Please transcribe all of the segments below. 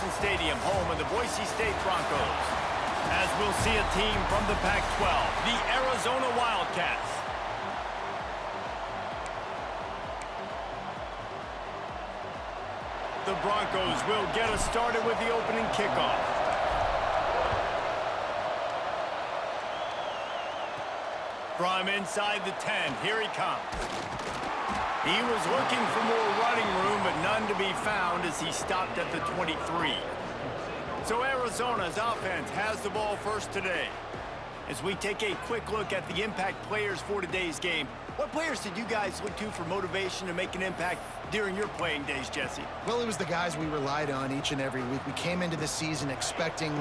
Coliseum Stadium, home of the Boise State Broncos. As we'll see a team from the Pac-12, the Arizona Wildcats. The Broncos will get us started with the opening kickoff. From inside the 10, here he comes. He was looking for more running room, but none to be found as he stopped at the 23. So Arizona's offense has the ball first today. As we take a quick look at the impact players for today's game, what players did you guys look to for motivation to make an impact during your playing days, Jesse? Well, it was the guys we relied on each and every week. We came into the season expecting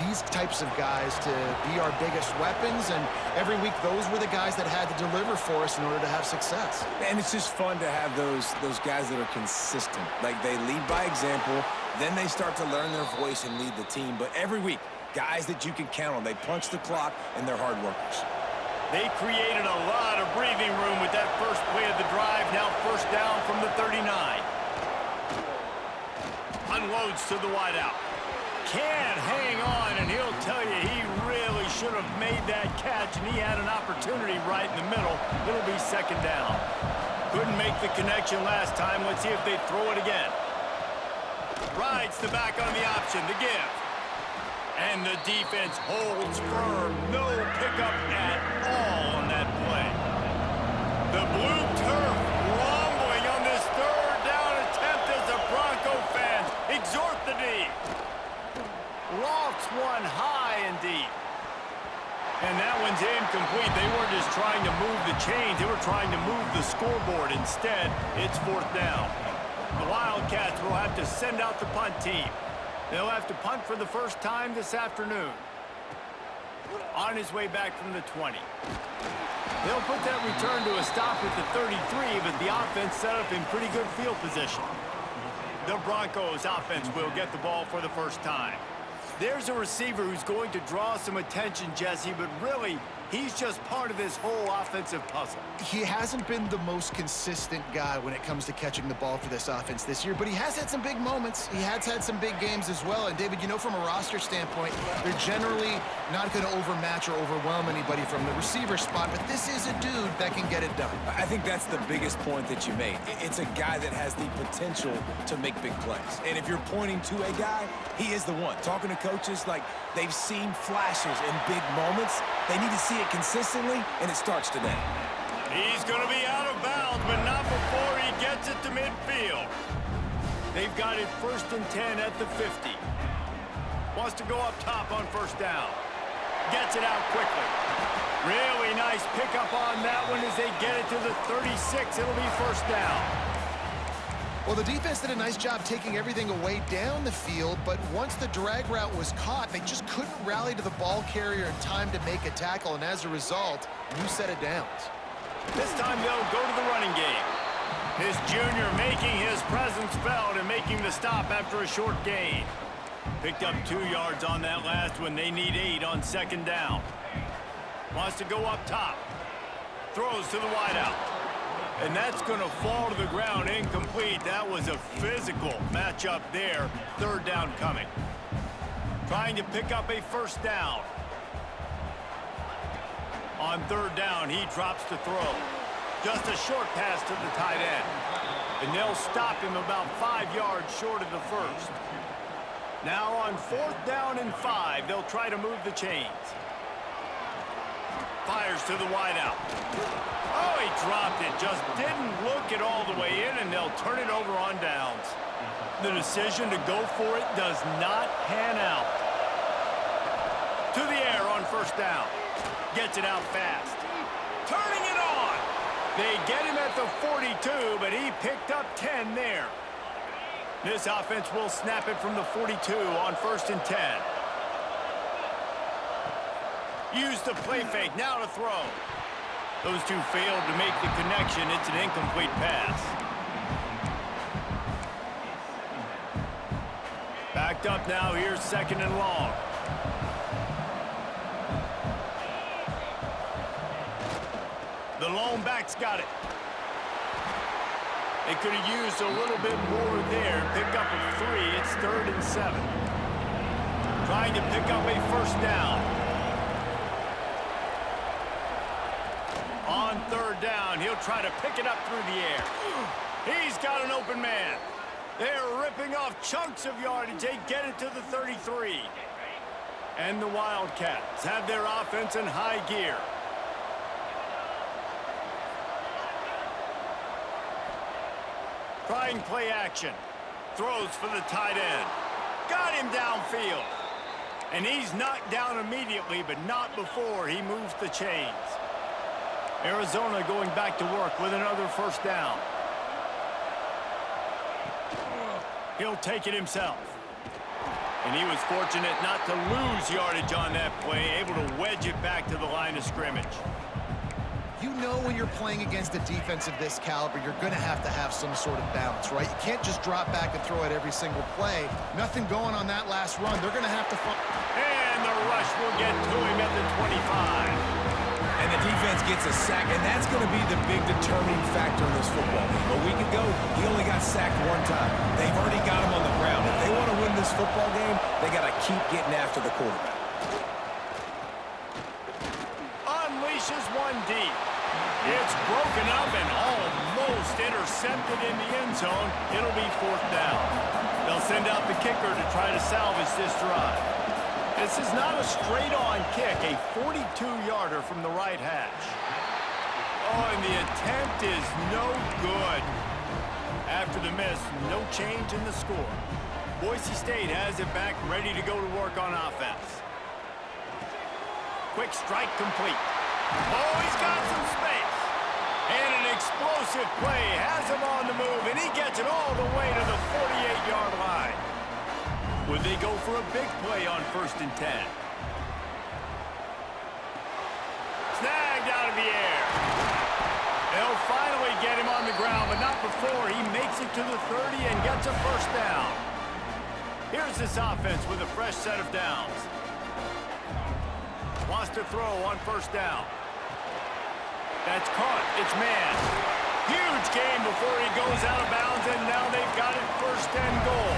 these types of guys to be our biggest weapons, and every week those were the guys that had to deliver for us in order to have success. And it's just fun to have those guys that are consistent. Like, they lead by example, then they start to learn their voice and lead the team. But every week, guys that you can count on. They punch the clock, and they're hard workers. They created a lot of breathing room with that first play of the drive. Now first down from the 39. Unloads to the wideout. Can't hang on, and he'll tell you he really should have made that catch, and he had an opportunity right in the middle. It'll be second down. Couldn't make the connection last time. Let's see if they throw it again. Rides the back on the option, the give. And the defense holds firm. No pickup at all on that play. The blue turf rumbling on this third down attempt as the Bronco fans exhort the D. Lofts one high and deep. And that one's incomplete. They weren't just trying to move the chains. They were trying to move the scoreboard. Instead, it's fourth down. The Wildcats will have to send out the punt team. They'll have to punt for the first time this afternoon. On his way back from the 20. They'll put that return to a stop at the 33, but the offense set up in pretty good field position. The Broncos offense will get the ball for the first time. There's a receiver who's going to draw some attention, Jesse, but really, he's just part of this whole offensive puzzle. He hasn't been the most consistent guy when it comes to catching the ball for this offense this year, but he has had some big moments. He has had some big games as well. And, David, you know, from a roster standpoint, they're generally not going to overmatch or overwhelm anybody from the receiver spot, but this is a dude that can get it done. I think that's the biggest point that you made. It's a guy that has the potential to make big plays. And if you're pointing to a guy, he is the one. Talking to coaches, like, they've seen flashes in big moments. They need to see it consistently, and it starts today. He's going to be out of bounds, but not before he gets it to midfield. They've got it first and 10 at the 50. Wants to go up top on first down. Gets it out quickly. Really nice pickup on that one as they get it to the 36. It'll be first down. Well, the defense did a nice job taking everything away down the field, but once the drag route was caught, they just couldn't rally to the ball carrier in time to make a tackle, and as a result, new set of downs. This time they'll go to the running game. This junior making his presence felt and making the stop after a short gain. Picked up 2 yards on that last one. They need 8 on second down. Wants to go up top. Throws to the wideout. And that's going to fall to the ground incomplete. That was a physical matchup there. Third down coming. Trying to pick up a first down. On third down, he drops to throw. Just a short pass to the tight end. And they'll stop him about 5 yards short of the first. Now on fourth down and 5, they'll try to move the chains. Fires to the wideout. Oh, he dropped it. Just didn't look it all the way in, and they'll turn it over on downs. The decision to go for it does not pan out. To the air on first down. Gets it out fast. Turning it on. They get him at the 42, but he picked up 10 there. This offense will snap it from the 42 on first and 10. Use the play fake, now to throw. Those two failed to make the connection. It's an incomplete pass. Backed up now, here's second and long. The lone back's got it. They could have used a little bit more there. Pick up a 3. It's 3rd and 7. Trying to pick up a first down. On 3rd down, he'll try to pick it up through the air. He's got an open man. They're ripping off chunks of yardage. They get it to the 33. And the Wildcats have their offense in high gear. Trying play action. Throws for the tight end. Got him downfield. And he's knocked down immediately, but not before he moves the chains. Arizona going back to work with another first down. He'll take it himself. And he was fortunate not to lose yardage on that play, able to wedge it back to the line of scrimmage. You know when you're playing against a defense of this caliber, you're going to have some sort of balance, right? You can't just drop back and throw it every single play. Nothing going on that last run. They're going to have to find... And the rush will get to him at the 25. And the defense gets a sack, and that's going to be the big determining factor in this football game. A week ago, he only got sacked 1 time. They've already got him on the ground. If they want to win this football game, they got to keep getting after the quarterback. Unleashes one deep. It's broken up and almost intercepted in the end zone. It'll be 4th down. They'll send out the kicker to try to salvage this drive. This is not a straight-on kick, a 42-yarder from the right hash. Oh, and the attempt is no good. After the miss, no change in the score. Boise State has it back, ready to go to work on offense. Quick strike complete. Oh, he's got some space. And an explosive play has him on the move, and he gets it all the way to the 48-yard line. Would they go for a big play on 1st and 10? Snagged out of the air. They'll finally get him on the ground, but not before he makes it to the 30 and gets a first down. Here's this offense with a fresh set of downs. Wants to throw on 1st down. That's caught. It's man. Huge game before he goes out of bounds, and now they've got it 1st and goal.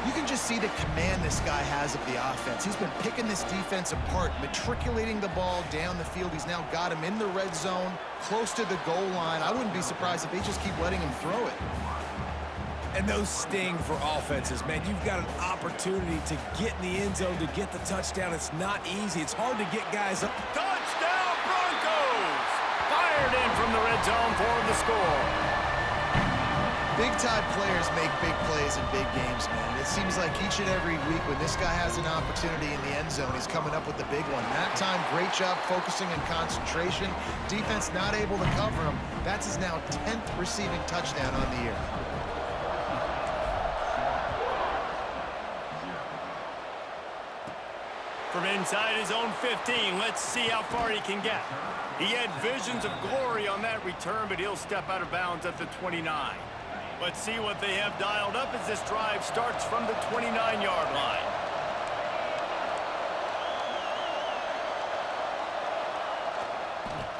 You can just see the command this guy has of the offense. He's been picking this defense apart, matriculating the ball down the field. He's now got him in the red zone, close to the goal line. I wouldn't be surprised if they just keep letting him throw it. And those sting for offenses, man. You've got an opportunity to get in the end zone, to get the touchdown. It's not easy. It's hard to get guys up. Touchdown, Broncos! Fired in from the red zone for the score. Big-time players make big plays in big games, man. And it seems like each and every week when this guy has an opportunity in the end zone, he's coming up with the big one. That time, great job focusing and concentration. Defense not able to cover him. That's his now 10th receiving touchdown on the year. From inside his own 15, let's see how far he can get. He had visions of glory on that return, but he'll step out of bounds at the 29. Let's see what they have dialed up as this drive starts from the 29-yard line.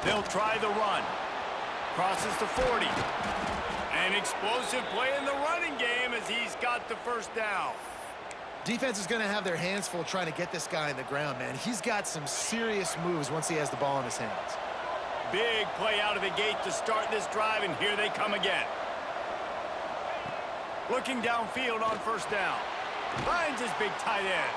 They'll try the run. Crosses to 40. An explosive play in the running game as he's got the first down. Defense is going to have their hands full trying to get this guy in the ground, man. He's got some serious moves once he has the ball in his hands. Big play out of the gate to start this drive, and here they come again. Looking downfield on 1st down. Finds his big tight end.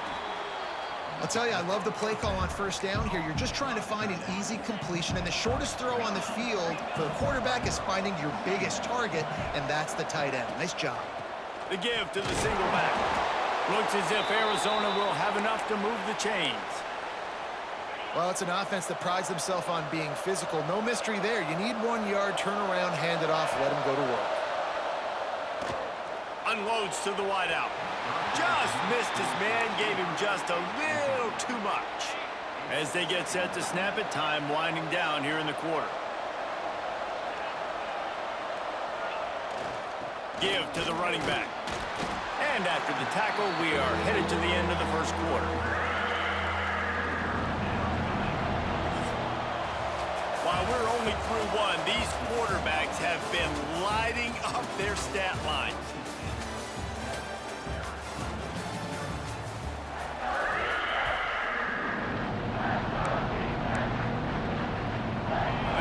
I'll tell you, I love the play call on 1st down here. You're just trying to find an easy completion, and the shortest throw on the field for a quarterback is finding your biggest target, and that's the tight end. Nice job. The give to the single back. Looks as if Arizona will have enough to move the chains. Well, it's an offense that prides themselves on being physical. No mystery there. You need 1 yard, turn around, hand it off, let him go to work. Unloads to the wideout. Just missed his man, gave him just a little too much. As they get set to snap it, time winding down here in the quarter. Give to the running back. And after the tackle, we are headed to the end of the first quarter. While we're only through one. These quarterbacks have been lighting up their stat lines.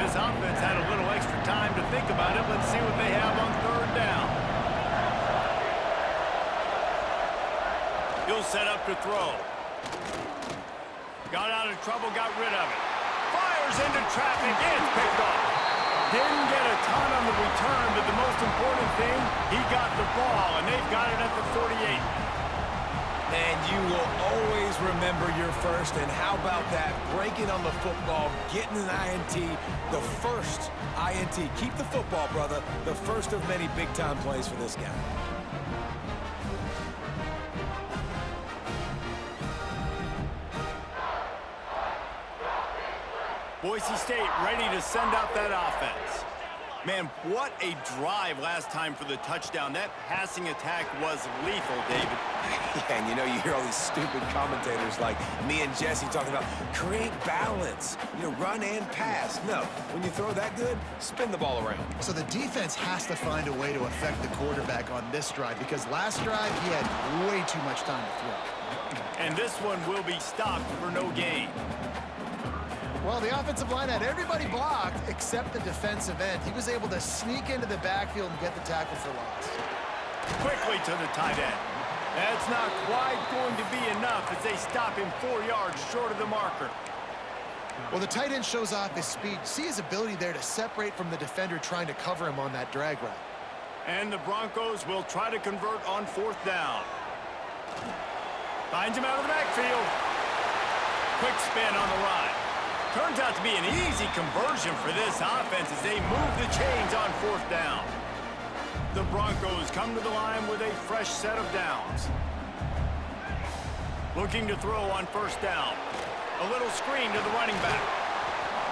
This offense had a little extra time to think about it. Let's see what they have on third down. He'll set up to throw. Got out of trouble, got rid of it. Fires into traffic, it's picked off. Didn't get a ton on the return, but the most important thing, he got the ball, and they've got it at the 48. And you will always remember your first, and how about that? Breaking on the football, getting an INT, the first INT. Keep the football, brother. The first of many big-time plays for this guy. Boise State ready to send out that offense. Man, what a drive last time for the touchdown. That passing attack was lethal, David. Yeah, and you know, you hear all these stupid commentators like me and Jesse talking about create balance, run and pass. No, when you throw that good, spin the ball around. So the defense has to find a way to affect the quarterback on this drive, because last drive he had way too much time to throw. And this one will be stopped for no gain. Well, the offensive line had everybody blocked except the defensive end. He was able to sneak into the backfield and get the tackle for loss. Quickly to the tight end. That's not quite going to be enough as they stop him 4 yards short of the marker. Well, the tight end shows off his speed. See his ability there to separate from the defender trying to cover him on that drag route. And the Broncos will try to convert on fourth down. Finds him out of the backfield. Quick spin on the run. Turns out to be an easy conversion for this offense as they move the chains on fourth down. The Broncos come to the line with a fresh set of downs. Looking to throw on first down. A little screen to the running back.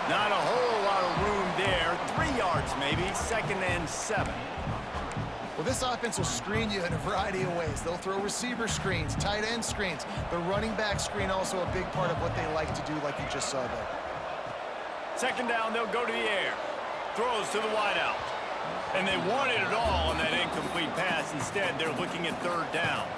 Not a whole lot of room there. 3 yards maybe, 2nd and 7. Well, this offense will screen you in a variety of ways. They'll throw receiver screens, tight end screens. The running back screen also a big part of what they like to do, like you just saw there. 2nd down, they'll go to the air. Throws to the wideout. And they wanted it all on that incomplete pass. Instead, they're looking at third down.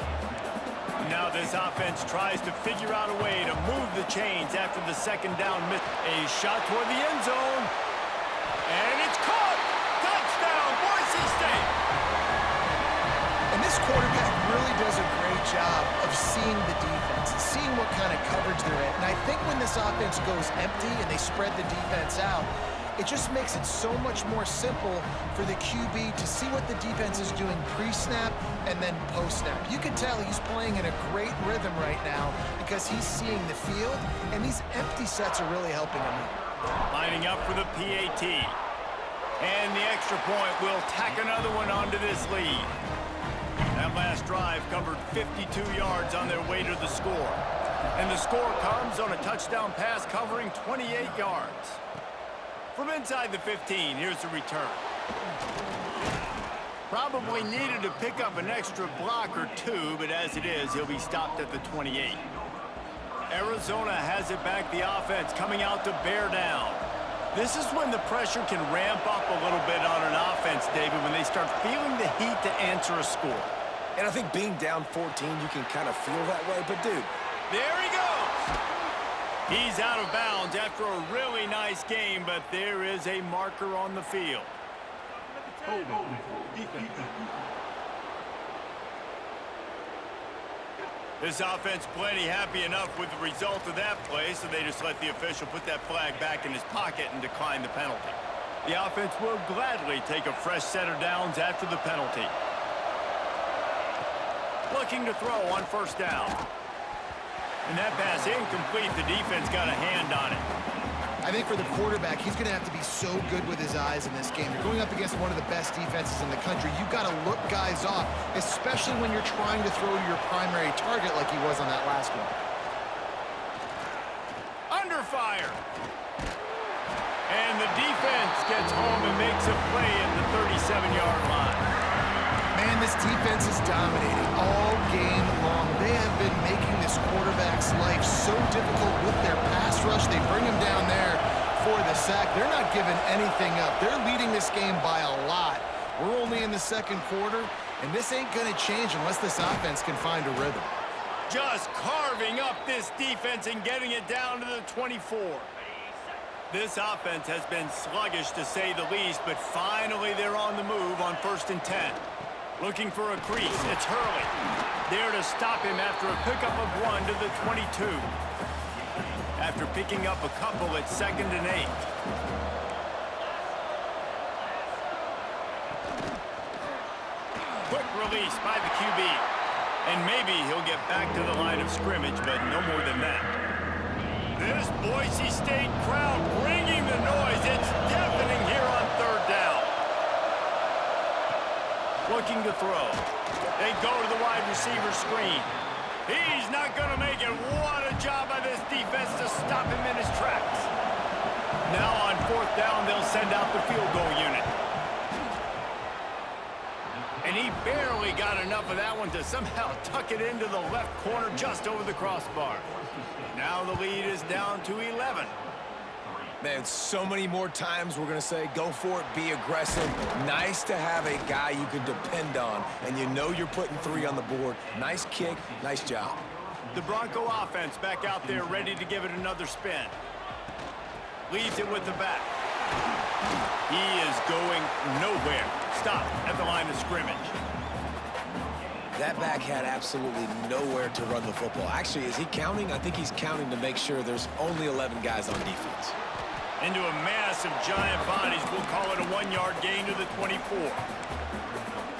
Now this offense tries to figure out a way to move the chains after the 2nd down miss. A shot toward the end zone. And it's caught! Touchdown, Boise State! And this quarterback really does a great job of seeing the defense, seeing what kind of coverage they're in. And I think when this offense goes empty and they spread the defense out, it just makes it so much more simple for the QB to see what the defense is doing pre-snap and then post-snap. You can tell he's playing in a great rhythm right now because he's seeing the field, and these empty sets are really helping him out. Lining up for the PAT. And the extra point will tack another one onto this lead. That last drive covered 52 yards on their way to the score. And the score comes on a touchdown pass covering 28 yards. From inside the 15, here's the return. Probably needed to pick up an extra block or two, but as it is, he'll be stopped at the 28. Arizona has it back, the offense coming out to bear down. This is when the pressure can ramp up a little bit on an offense, David, when they start feeling the heat to answer a score. And I think being down 14, you can kind of feel that way. But, dude, there he goes. He's out of bounds after a really nice game, but there is a marker on the field. This offense plenty happy enough with the result of that play, so they just let the official put that flag back in his pocket and decline the penalty. The offense will gladly take a fresh set of downs after the penalty. Looking to throw on first down. And that pass incomplete. The defense got a hand on it. I think for the quarterback, he's going to have to be so good with his eyes in this game. You're going up against one of the best defenses in the country. You've got to look guys off, especially when you're trying to throw to your primary target like he was on that last one. Under fire. And the defense gets home and makes a play at the 37-yard line. Man, this defense is dominating all game long. They have been making this quarterback's life so difficult with their pass rush. They bring him down there for the sack. They're not giving anything up. They're leading this game by a lot. We're only in the second quarter, and this ain't going to change unless this offense can find a rhythm. Just carving up this defense and getting it down to the 24. This offense has been sluggish to say the least, but finally they're on the move on 1st and 10. Looking for a crease. It's Hurley. There to stop him after a pickup of 1 to the 22. After picking up a couple at 2nd and 8. Quick release by the QB. And maybe he'll get back to the line of scrimmage, but no more than that. This Boise State crowd bringing the noise. It's deafening here on 3rd down. Looking to throw. They go to the wide receiver screen. He's not going to make it. What a job by this defense to stop him in his tracks. Now on 4th down, they'll send out the field goal unit. And he barely got enough of that one to somehow tuck it into the left corner just over the crossbar. Now the lead is down to 11. Man, so many more times we're going to say, go for it, be aggressive. Nice to have a guy you can depend on, and you know you're putting 3 on the board. Nice kick, nice job. The Bronco offense back out there ready to give it another spin. Leaves it with the back. He is going nowhere. Stop at the line of scrimmage. That back had absolutely nowhere to run the football. Actually, is he counting? I think he's counting to make sure there's only 11 guys on defense. Into a mass of giant bodies. We'll call it a 1-yard gain to the 24.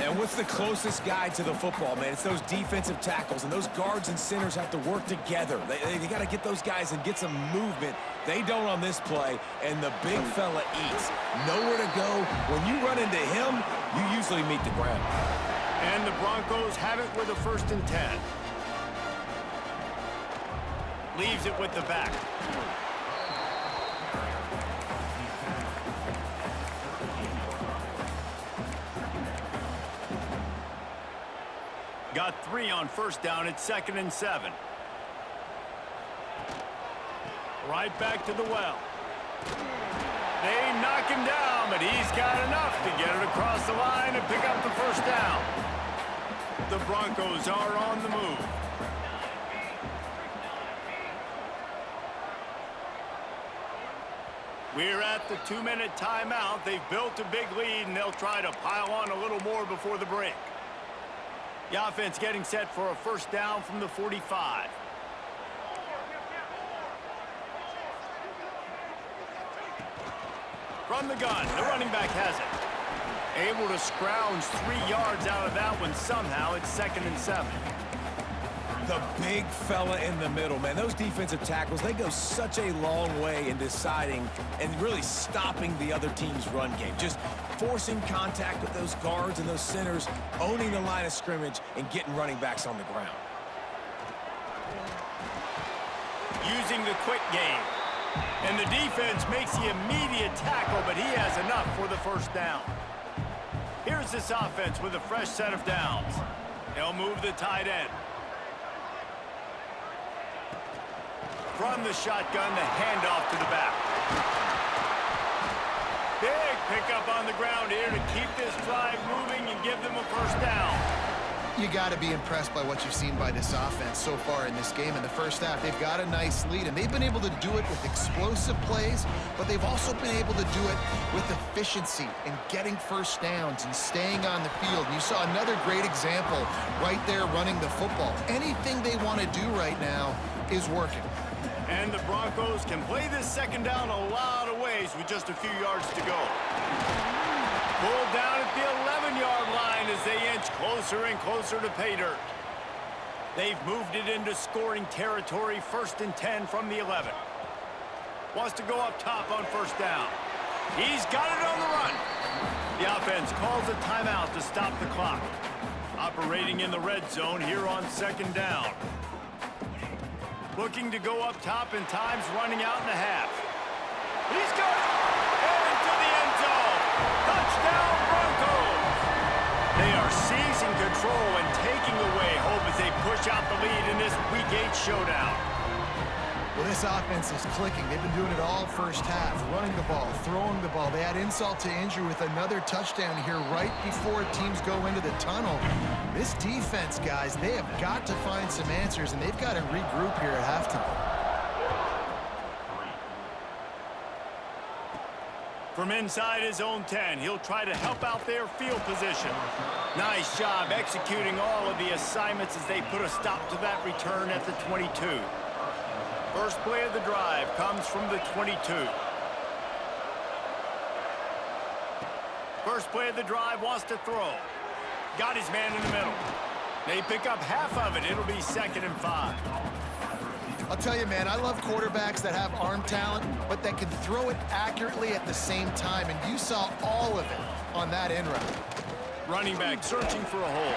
And what's the closest guy to the football, man? It's those defensive tackles, and those guards and centers have to work together. They got to get those guys and get some movement. They don't on this play, and the big fella eats. Nowhere to go. When you run into him, you usually meet the ground. And the Broncos have it with a 1st and 10. Leaves it with the back. Got 3 on 1st down at 2nd and 7. Right back to the well. They knock him down, but he's got enough to get it across the line and pick up the 1st down. The Broncos are on the move. We're at the 2-minute timeout. They've built a big lead, and they'll try to pile on a little more before the break. The offense getting set for a 1st down from the 45. From the gun, the running back has it. Able to scrounge 3 yards out of that one somehow. It's 2nd and 7. The big fella in the middle, man. Those defensive tackles, they go such a long way in deciding and really stopping the other team's run game. Just forcing contact with those guards and those centers, owning the line of scrimmage, and getting running backs on the ground. Using the quick game. And the defense makes the immediate tackle, but he has enough for the 1st down. Here's this offense with a fresh set of downs. They'll move the tight end. From the shotgun, the handoff to the back. Big pickup on the ground here to keep this drive moving and give them a 1st down. You got to be impressed by what you've seen by this offense so far in this game. In the 1st half, they've got a nice lead, and they've been able to do it with explosive plays, but they've also been able to do it with efficiency and getting 1st downs and staying on the field. And you saw another great example right there running the football. Anything they want to do right now is working. And the Broncos can play this 2nd down a lot of ways with just a few yards to go. Pulled down at the 11-yard line as they inch closer and closer to pay dirt. They've moved it into scoring territory. 1st and 10 from the 11. Wants to go up top on 1st down. He's got it on the run. The offense calls a timeout to stop the clock. Operating in the red zone here on 2nd down. Looking to go up top, and time's running out in the half. He's got it! Into the end zone! Touchdown, Broncos! They are seizing control and taking away hope as they push out the lead in this Week 8 showdown. Well, this offense is clicking. They've been doing it all first half, running the ball, throwing the ball. They add insult to injury with another touchdown here right before teams go into the tunnel. This defense, guys, they have got to find some answers, and they've got to regroup here at halftime. From inside his own 10, he'll try to help out their field position. Nice job executing all of the assignments as they put a stop to that return at the 22. First play of the drive comes from the 22. First play of the drive wants to throw. Got his man in the middle. They pick up half of it. It'll be 2nd and 5. I'll tell you, man, I love quarterbacks that have arm talent, but that can throw it accurately at the same time, and you saw all of it on that end route. Running back searching for a hole.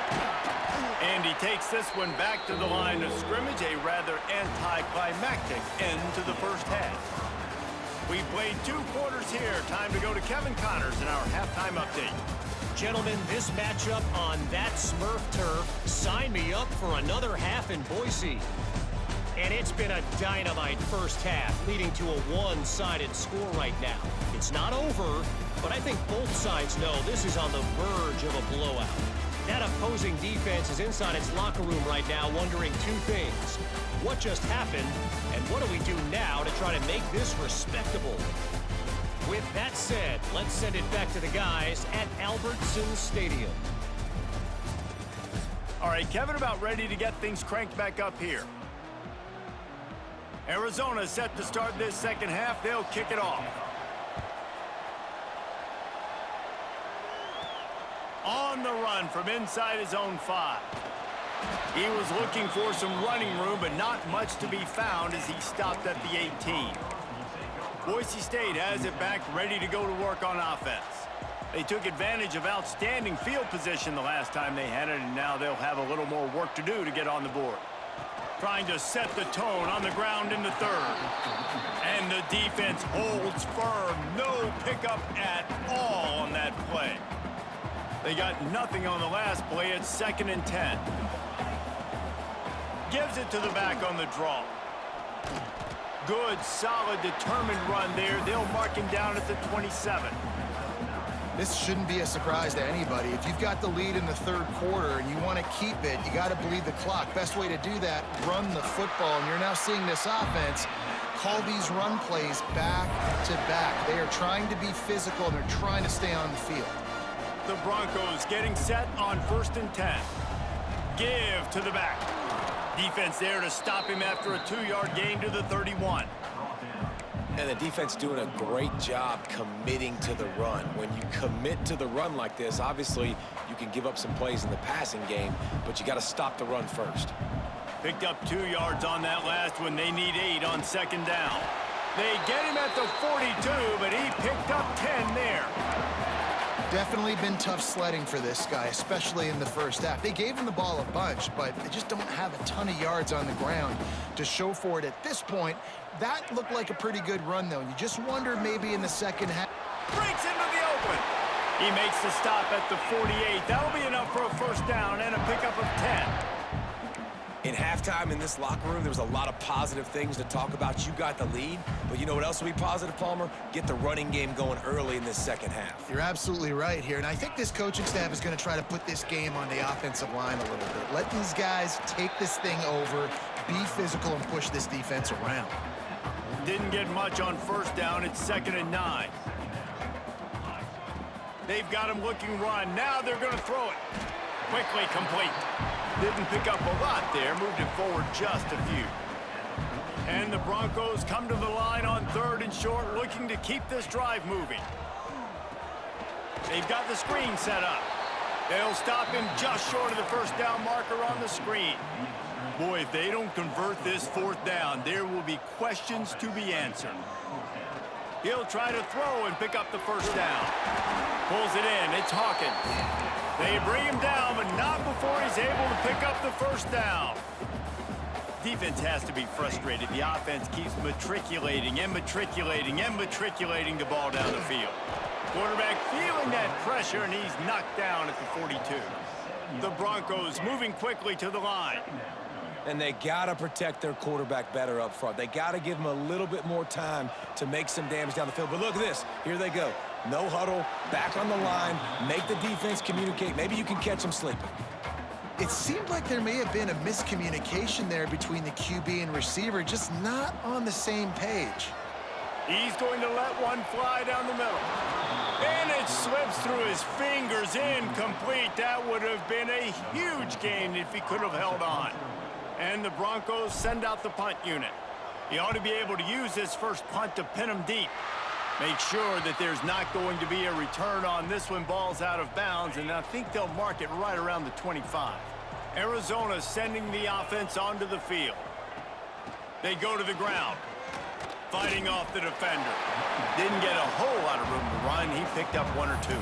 And he takes this one back to the line of scrimmage, a rather anticlimactic end to the first half. We've played 2 quarters here. Time to go to Kevin Connors in our halftime update. Gentlemen, this matchup on that Smurf turf, sign me up for another half in Boise. And it's been a dynamite first half, leading to a one-sided score right now. It's not over, but I think both sides know this is on the verge of a blowout. That opposing defense is inside its locker room right now wondering 2 things. What just happened, and what do we do now to try to make this respectable? With that said, let's send it back to the guys at Albertson Stadium. All right, Kevin, about ready to get things cranked back up here. Arizona set to start this second half. They'll kick it off. On the run from inside his own 5. He was looking for some running room, but not much to be found as he stopped at the 18. Boise State has it back, ready to go to work on offense. They took advantage of outstanding field position the last time they had it, and now they'll have a little more work to do to get on the board. Trying to set the tone on the ground in the 3rd. And the defense holds firm. No pickup at all on that play. They got nothing on the last play. It's 2nd and 10. Gives it to the back on the draw. Good, solid, determined run there. They'll mark him down at the 27. This shouldn't be a surprise to anybody. If you've got the lead in the 3rd quarter and you want to keep it, you got to bleed the clock. Best way to do that, run the football. And you're now seeing this offense call these run plays back to back. They are trying to be physical, and they're trying to stay on the field. The Broncos getting set on 1st and 10. Give to the back. Defense there to stop him after a 2-yard gain to the 31. And the defense doing a great job committing to the run. When you commit to the run like this, obviously you can give up some plays in the passing game, but you got to stop the run first. Picked up 2 yards on that last one. They need 8 on 2nd down. They get him at the 42, but he picked up 10 there. Definitely been tough sledding for this guy, especially in the first half. They gave him the ball a bunch, but they just don't have a ton of yards on the ground to show for it at this point. That looked like a pretty good run, though. You just wonder maybe in the second half. Breaks into the open. He makes the stop at the 48. That'll be enough for a 1st down and a pickup of 10. In halftime in this locker room, there was a lot of positive things to talk about. You got the lead, but you know what else will be positive, Palmer? Get the running game going early in this second half. You're absolutely right here, and I think this coaching staff is going to try to put this game on the offensive line a little bit. Let these guys take this thing over, be physical, and push this defense around. Didn't get much on 1st down. It's 2nd and 9. They've got him looking run. Now they're going to throw it. Quickly complete. Didn't pick up a lot there. Moved it forward just a few. And the Broncos come to the line on 3rd and short, looking to keep this drive moving. They've got the screen set up. They'll stop him just short of the 1st down marker on the screen. Boy, if they don't convert this 4th down, there will be questions to be answered. He'll try to throw and pick up the 1st down. Pulls it in. It's Hawkins. They bring him down, but not before he's able to pick up the 1st down. Defense has to be frustrated. The offense keeps matriculating and matriculating and matriculating the ball down the field. Quarterback feeling that pressure, and he's knocked down at the 42. The Broncos moving quickly to the line. And they got to protect their quarterback better up front. They got to give him a little bit more time to make some damage down the field. But look at this. Here they go. No huddle, back on the line, make the defense communicate. Maybe you can catch them sleeping. It seemed like there may have been a miscommunication there between the QB and receiver, just not on the same page. He's going to let one fly down the middle. And it slips through his fingers, incomplete. That would have been a huge gain if he could have held on. And the Broncos send out the punt unit. He ought to be able to use this first punt to pin him deep. Make sure that there's not going to be a return on this one. Ball's out of bounds, and I think they'll mark it right around the 25. Arizona sending the offense onto the field. They go to the ground. Fighting off the defender. Didn't get a whole lot of room to run. He picked up one or two.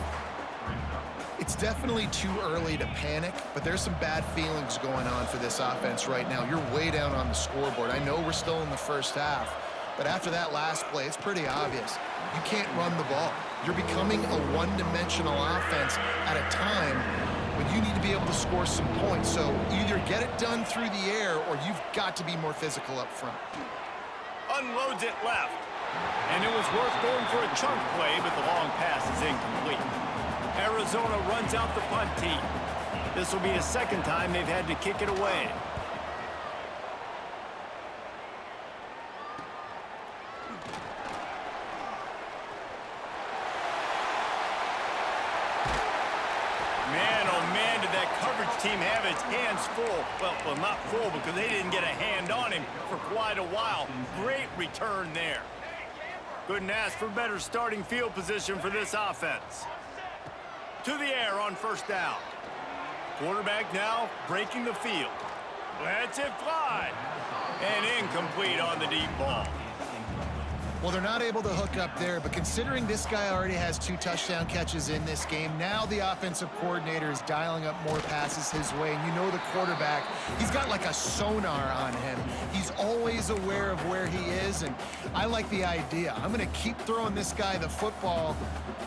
It's definitely too early to panic, but there's some bad feelings going on for this offense right now. You're way down on the scoreboard. I know we're still in the first half, but after that last play, it's pretty obvious. You can't run the ball. You're becoming a one-dimensional offense at a time when you need to be able to score some points. So either get it done through the air or you've got to be more physical up front. Unloads it left. And it was worth going for a chunk play, but the long pass is incomplete. Arizona runs out the punt team. This will be the second time they've had to kick it away. Man, oh man, did that coverage team have its hands full. Well, not full because they didn't get a hand on him for quite a while. Great return there. Couldn't ask for better starting field position for this offense. To the air on first down. Quarterback now breaking the field. Lets it fly. And incomplete on the deep ball. Well, they're not able to hook up there, but considering this guy already has 2 touchdown catches in this game, now the offensive coordinator is dialing up more passes his way. And you know the quarterback, he's got like a sonar on him. He's always aware of where he is, and I like the idea. I'm going to keep throwing this guy the football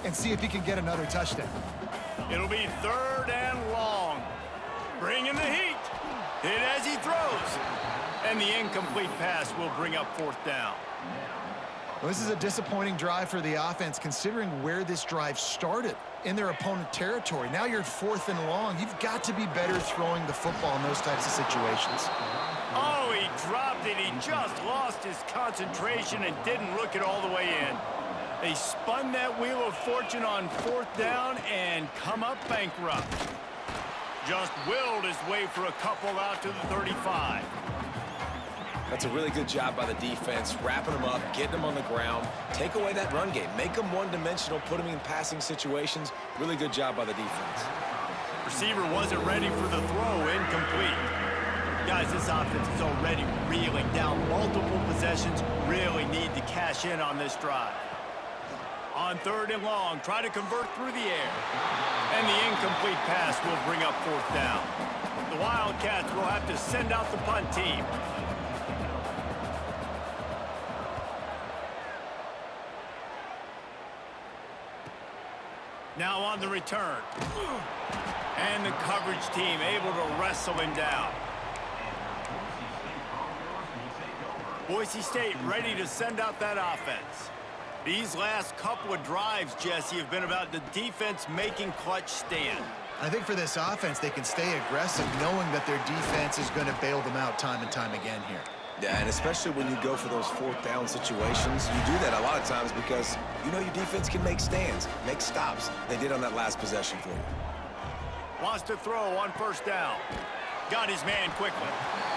and see if he can get another touchdown. It'll be 3rd and long. Bringing the heat. Hit as he throws. And the incomplete pass will bring up 4th down. Well, this is a disappointing drive for the offense, considering where this drive started, in their opponent territory. Now you're at 4th and long. You've got to be better throwing the football in those types of situations. Oh, he dropped it. He just lost his concentration and didn't look it all the way in. They spun that wheel of fortune on 4th down and come up bankrupt. Just willed his way for a couple out to the 35. That's a really good job by the defense, wrapping them up, getting them on the ground, take away that run game, make them one-dimensional, put them in passing situations. Really good job by the defense. Receiver wasn't ready for the throw, incomplete. Guys, this offense is already reeling down multiple possessions, really need to cash in on this drive. On 3rd and long, try to convert through the air. And the incomplete pass will bring up 4th down. The Wildcats will have to send out the punt team. Now on the return. And the coverage team able to wrestle him down. Boise State ready to send out that offense. These last couple of drives, Jesse, have been about the defense making clutch stand. I think for this offense, they can stay aggressive knowing that their defense is going to bail them out time and time again here. Yeah, and especially when you go for those 4th down situations, you do that a lot of times because you know your defense can make stands, make stops. They did on that last possession for you. Wants to throw on 1st down. Got his man quickly.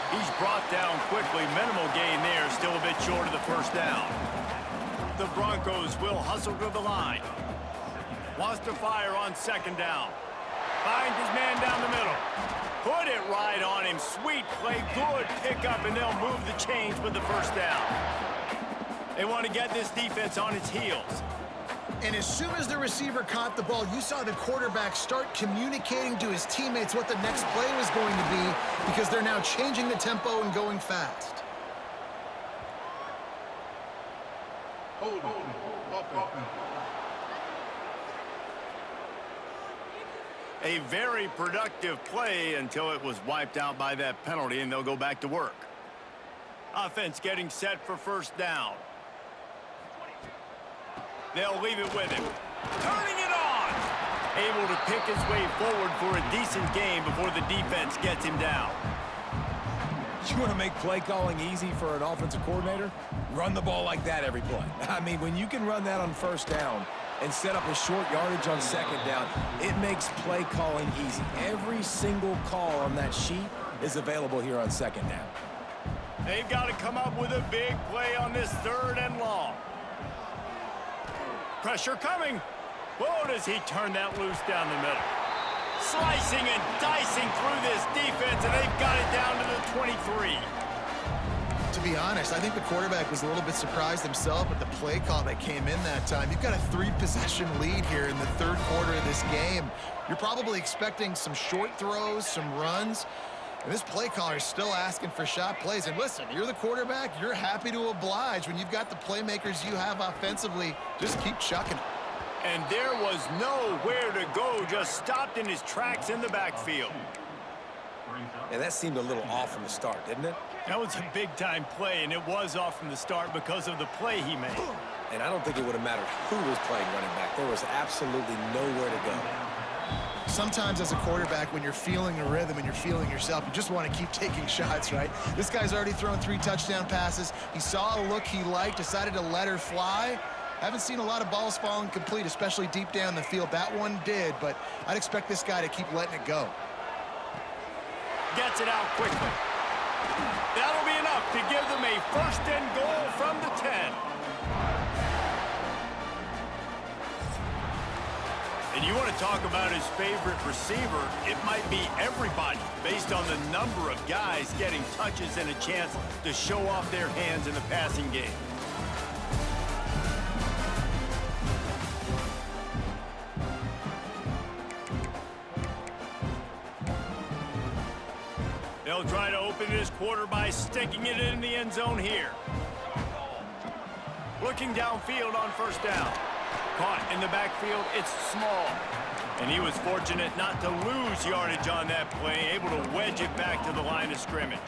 He's brought down quickly. Minimal gain there, still a bit short of the 1st down. The Broncos will hustle to the line. Wants to fire on 2nd down. Finds his man down the middle. Put it right on him. Sweet play, good pickup, and they'll move the chains with the 1st down. They want to get this defense on its heels. And as soon as the receiver caught the ball, you saw the quarterback start communicating to his teammates what the next play was going to be because they're now changing the tempo and going fast. A very productive play until it was wiped out by that penalty, and they'll go back to work. Offense getting set for first down. They'll leave it with him. Turning it on! Able to pick his way forward for a decent game before the defense gets him down. You want to make play calling easy for an offensive coordinator? Run the ball like that every play. I mean, when you can run that on first down and set up a short yardage on second down, it makes play calling easy. Every single call on that sheet is available here on second down. They've got to come up with a big play on this 3rd and long. Pressure coming. Whoa, does he turn that loose down the middle. Slicing and dicing through this defense, and they've got it down to the 23. To be honest, I think the quarterback was a little bit surprised himself with the play call that came in that time. You've got a 3-possession lead here in the 3rd quarter of this game. You're probably expecting some short throws, some runs. And this play caller is still asking for shot plays. And listen, you're the quarterback. You're happy to oblige. When you've got the playmakers you have offensively, just keep chucking. And there was nowhere to go, just stopped in his tracks in the backfield. And that seemed a little off from the start, didn't it? That was a big-time play, and it was off from the start because of the play he made. And I don't think it would have mattered who was playing running back. There was absolutely nowhere to go. Sometimes as a quarterback, when you're feeling a rhythm and you're feeling yourself, you just want to keep taking shots, right? This guy's already thrown 3 touchdown passes. He saw a look he liked, decided to let her fly. Haven't seen a lot of balls falling complete, especially deep down the field. That one did, but I'd expect this guy to keep letting it go. Gets it out quickly. That'll be enough to give them a 1st and goal from the 10. And you want to talk about his favorite receiver, it might be everybody based on the number of guys getting touches and a chance to show off their hands in the passing game. They'll try to open this quarter by sticking it in the end zone here. Looking downfield on first down. Caught in the backfield, it's small. And he was fortunate not to lose yardage on that play, able to wedge it back to the line of scrimmage.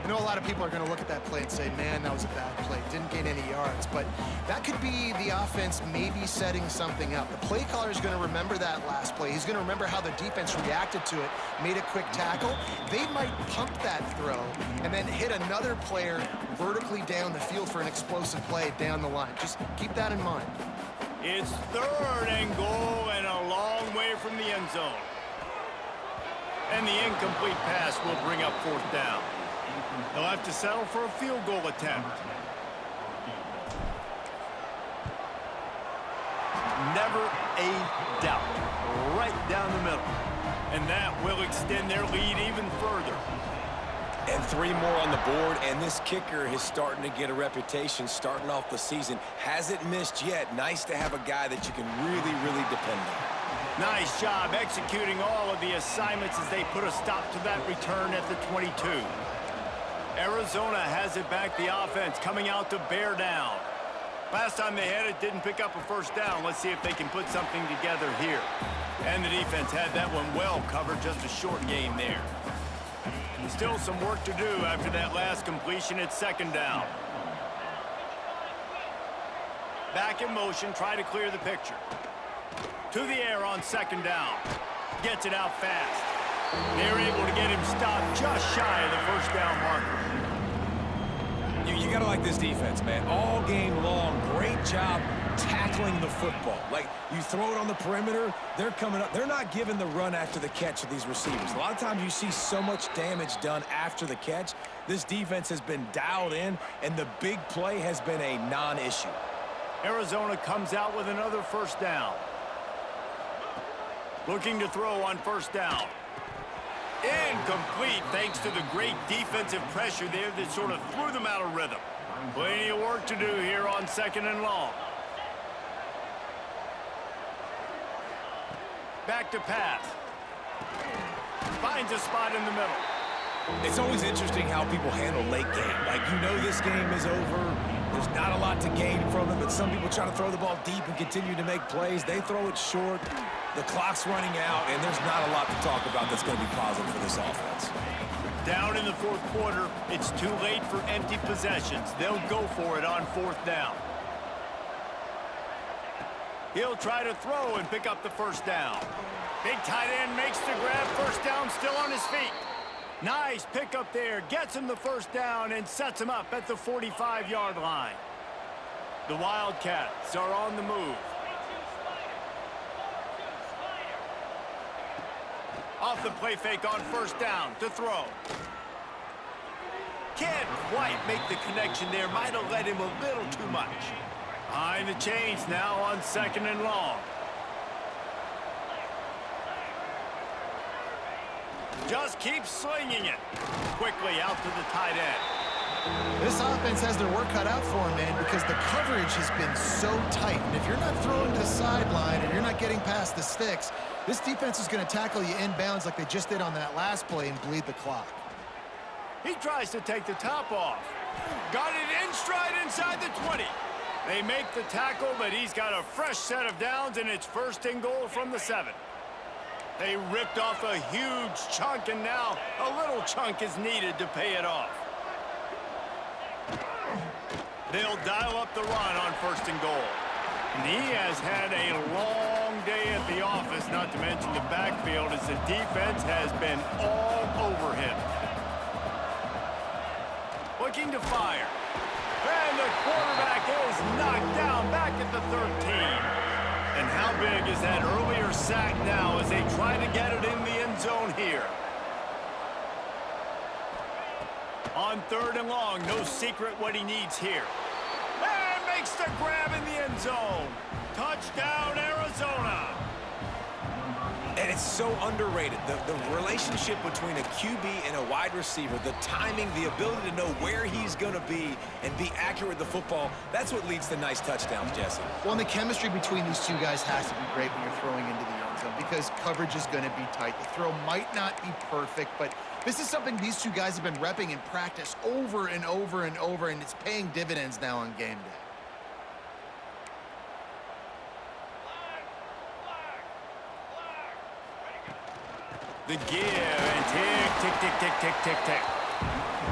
I know a lot of people are going to look at that play and say, man, that was a bad play. Didn't gain any yards. But that could be the offense maybe setting something up. The play caller is going to remember that last play. He's going to remember how the defense reacted to it, made a quick tackle. They might pump that throw and then hit another player vertically down the field for an explosive play down the line. Just keep that in mind. It's 3rd and goal and a long way from the end zone. And the incomplete pass will bring up 4th down. They'll have to settle for a field goal attempt. Never a doubt. Right down the middle. And that will extend their lead even further. And 3 more on the board, and this kicker is starting to get a reputation starting off the season. Hasn't missed yet. Nice to have a guy that you can really, really depend on. Nice job executing all of the assignments as they put a stop to that return at the 22. Arizona has it back, the offense coming out to bear down. Last time they had it, didn't pick up a 1st down. Let's see if they can put something together here. And the defense had that one well covered, just a short game there. Still some work to do after that last completion at 2nd down. Back in motion, try to clear the picture. To the air on 2nd down. Gets it out fast. They're able to get him stopped just shy of the 1st down marker. You got to like this defense, man. All game long, great job tackling the football. Like, you throw it on the perimeter, they're coming up. They're not giving the run after the catch of these receivers. A lot of times you see so much damage done after the catch. This defense has been dialed in, and the big play has been a non-issue. Arizona comes out with another 1st down. Looking to throw on 1st down. Incomplete thanks to the great defensive pressure there that sort of threw them out of rhythm. Plenty of work to do here on 2nd and long. Back to pass. Finds a spot in the middle. It's always interesting how people handle late game. Like, you know this game is over. There's not a lot to gain from it, but some people try to throw the ball deep and continue to make plays. They throw it short. The clock's running out, and there's not a lot to talk about that's going to be positive for this offense. Down in the fourth quarter, it's too late for empty possessions. They'll go for it on fourth down. He'll try to throw and pick up the first down. Big tight end makes the grab. First down, still on his feet. Nice pickup there. Gets him the first down and sets him up at the 45-yard line. The Wildcats are on the move. Off the play fake on first down to throw. Can't quite make the connection there. Might have led him a little too much. Behind the chains now on second and long. Just keeps slinging it. Quickly out to the tight end. This offense has their work cut out for them, man, because the coverage has been so tight. And if you're not throwing to the sideline or you're not getting past the sticks, this defense is going to tackle you inbounds like they just did on that last play and bleed the clock. He tries to take the top off. Got it in stride inside the 20. They make the tackle, but he's got a fresh set of downs, and it's first and goal from the 7. They ripped off a huge chunk, and now a little chunk is needed to pay it off. They'll dial up the run on first and goal. And he has had a long day at the office, not to mention the backfield, as the defense has been all over him. Looking to fire. And the quarterback is knocked down back at the 13. And how big is that earlier sack now as they try to get it in the end zone here? On third and long, no secret what he needs here. And makes the grab in the end zone. Touchdown, Arizona. And it's so underrated. The relationship between a QB and a wide receiver, the timing, the ability to know where he's going to be and be accurate with the football, that's what leads to nice touchdowns, Jesse. Well, and the chemistry between these two guys has to be great when you're throwing into the end zone because coverage is going to be tight. The throw might not be perfect, but this is something these two guys have been repping in practice over and over and over, and it's paying dividends now on game day. The give and tick, tick, tick, tick, tick, tick, tick.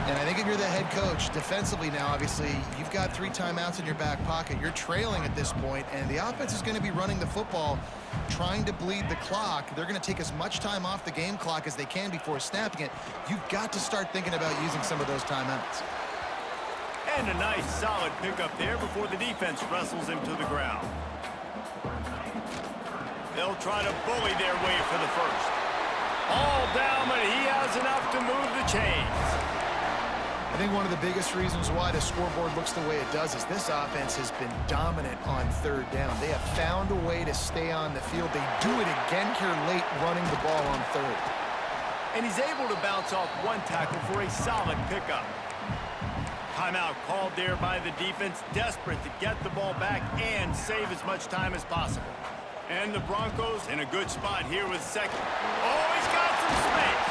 And I think if you're the head coach, defensively now, obviously, you've got 3 timeouts in your back pocket. You're trailing at this point, and the offense is going to be running the football, trying to bleed the clock. They're going to take as much time off the game clock as they can before snapping it. You've got to start thinking about using some of those timeouts. And a nice, solid pickup there before the defense wrestles him to the ground. They'll try to bully their way for the first. All down, but he has enough to move the chains. I think one of the biggest reasons why the scoreboard looks the way it does is this offense has been dominant on third down. They have found a way to stay on the field. They do it again here late running the ball on third. And he's able to bounce off one tackle for a solid pickup. Timeout called there by the defense, desperate to get the ball back and save as much time as possible. And the Broncos in a good spot here with second. Oh, he's got some space.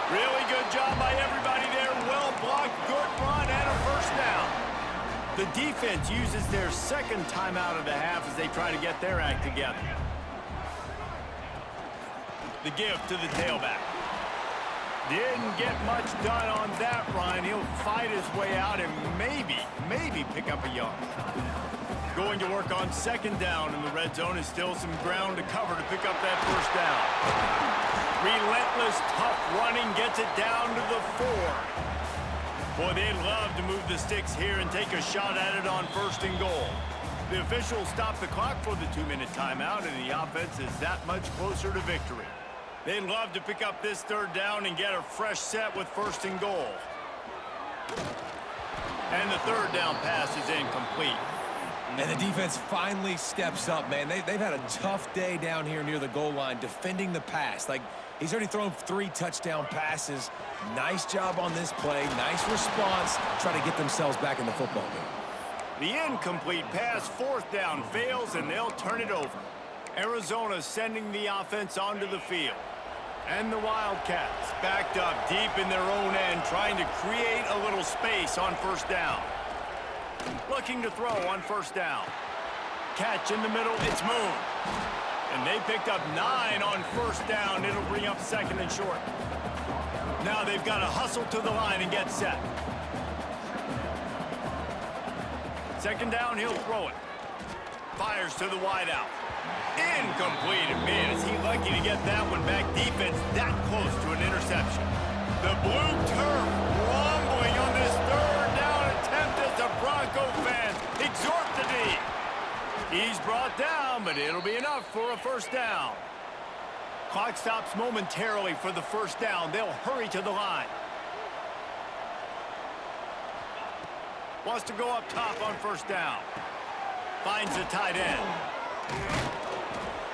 Really good job by everybody there. Well blocked, good run, and a first down. The defense uses their second timeout of the half as they try to get their act together. The give to the tailback. Didn't get much done on that run. He'll fight his way out and maybe pick up a yard. Going to work on second down in the red zone is still some ground to cover to pick up that first down. Relentless, tough running gets it down to the 4. Boy, they'd love to move the sticks here and take a shot at it on first and goal. The officials stop the clock for the 2-minute timeout, and the offense is that much closer to victory. They'd love to pick up this third down and get a fresh set with first and goal. And the third down pass is incomplete. And the defense finally steps up, man. They've had a tough day down here near the goal line defending the pass. Like, he's already thrown 3 touchdown passes. Nice job on this play. Nice response. Try to get themselves back in the football game. The incomplete pass, fourth down, fails, and they'll turn it over. Arizona sending the offense onto the field. And the Wildcats backed up deep in their own end, trying to create a little space on first down. Looking to throw on first down. Catch in the middle, it's Moon. And they picked up 9 on first down. It'll bring up second and short. Now they've got to hustle to the line and get set. Second down, he'll throw it. Fires to the wideout. Incomplete. And man, is he lucky to get that one back. Defense that close to an interception. The blue turf rumbling on this third down attempt as the Bronco fans exhort the D. He's brought down, but it'll be enough for a first down. Clock stops momentarily for the first down. They'll hurry to the line. Wants to go up top on first down. Finds the tight end.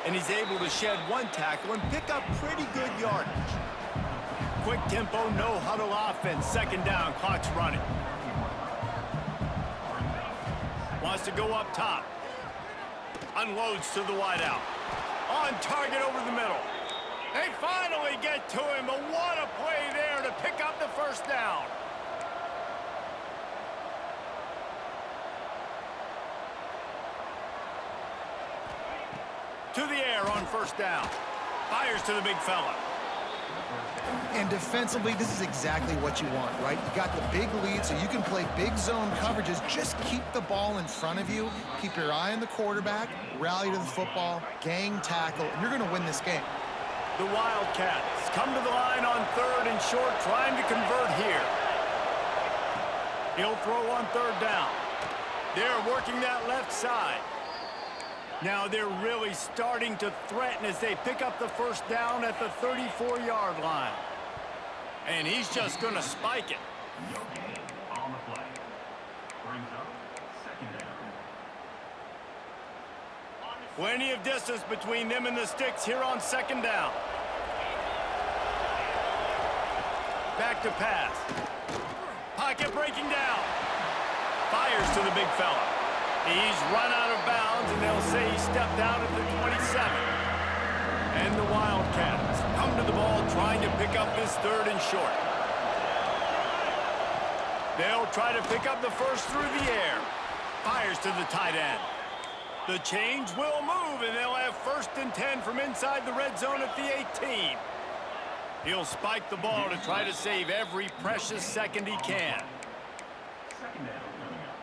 And he's able to shed one tackle and pick up pretty good yardage. Quick tempo, no huddle offense. Second down, clock's running. Wants to go up top. Unloads to the wideout. On target over the middle. They finally get to him, but what a play there to pick up the first down. To the air on first down. Fires to the big fella. And defensively, this is exactly what you want, right? You got the big lead, so you can play big zone coverages. Just keep the ball in front of you. Keep your eye on the quarterback. Rally to the football. Gang tackle. And you're going to win this game. The Wildcats come to the line on third and short, trying to convert here. He'll throw on third down. They're working that left side. Now they're really starting to threaten as they pick up the first down at the 34-yard line. And he's just going to spike it. On the play. Brings up second down. Plenty of distance between them and the sticks here on second down. Back to pass. Pocket breaking down. Fires to the big fella. He's run out of bounds, and they'll say he stepped out at the 27. And the Wildcats come to the ball trying to pick up this third and short. They'll try to pick up the first through the air. Fires to the tight end. The change will move, and they'll have first and 10 from inside the red zone at the 18. He'll spike the ball to try to save every precious second he can. Second down coming up.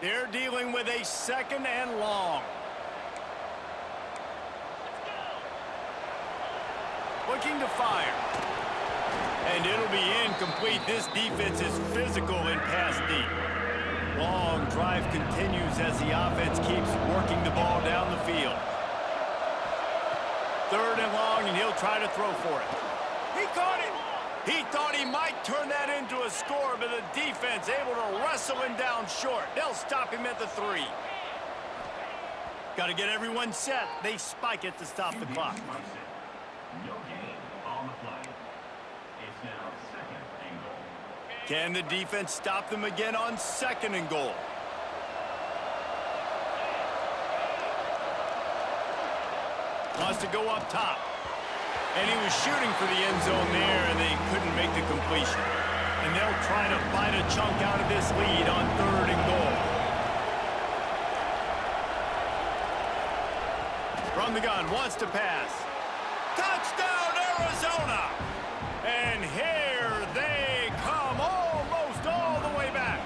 They're dealing with a second and long. Looking to fire. And it'll be incomplete. This defense is physical in pass deep. Long drive continues as the offense keeps working the ball down the field. Third and long, and he'll try to throw for it. He caught it. He thought he might turn that into a score, but the defense able to wrestle him down short. They'll stop him at the 3. Got to get everyone set. They spike it to stop the clock. No gain on the play. It's now second and goal. Can the defense stop them again on second and goal? Wants to go up top. And he was shooting for the end zone there, and they couldn't make the completion. And they'll try to bite a chunk out of this lead on third and goal. From the gun, wants to pass. Touchdown, Arizona! And here they come, almost all the way back.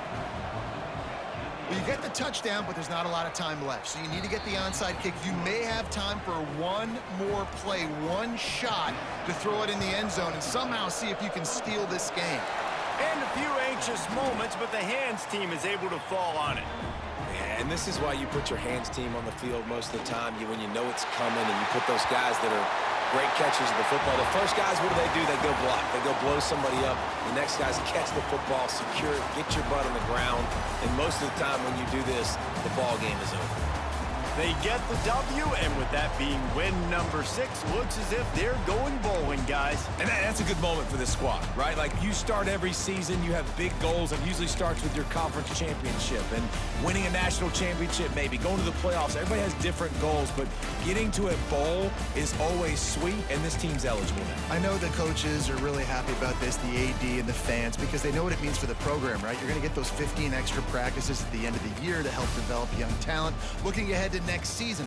Well, you get the touchdown, but there's not a lot of time left. So you need to get the onside kick. You may have time for one more play, one shot to throw it in the end zone and somehow see if you can steal this game. And a few anxious moments, but the hands team is able to fall on it. Yeah, and this is why you put your hands team on the field most of the time. When you know it's coming, and you put those guys that are great catchers of the football. The first guys, what do? They go block. They go blow somebody up. The next guys catch the football, secure it, get your butt on the ground. And most of the time when you do this, the ball game is over. They get the W, and with that being win number 6, looks as if they're going bowling, guys. And that's a good moment for this squad, right? Like, you start every season, you have big goals. It usually starts with your conference championship and winning a national championship, maybe going to the playoffs. Everybody has different goals, but getting to a bowl is always sweet, and this team's eligible now. I know the coaches are really happy about this, the AD and the fans, because they know what it means for the program, right? You're going to get those 15 extra practices at the end of the year to help develop young talent. Looking ahead to next season,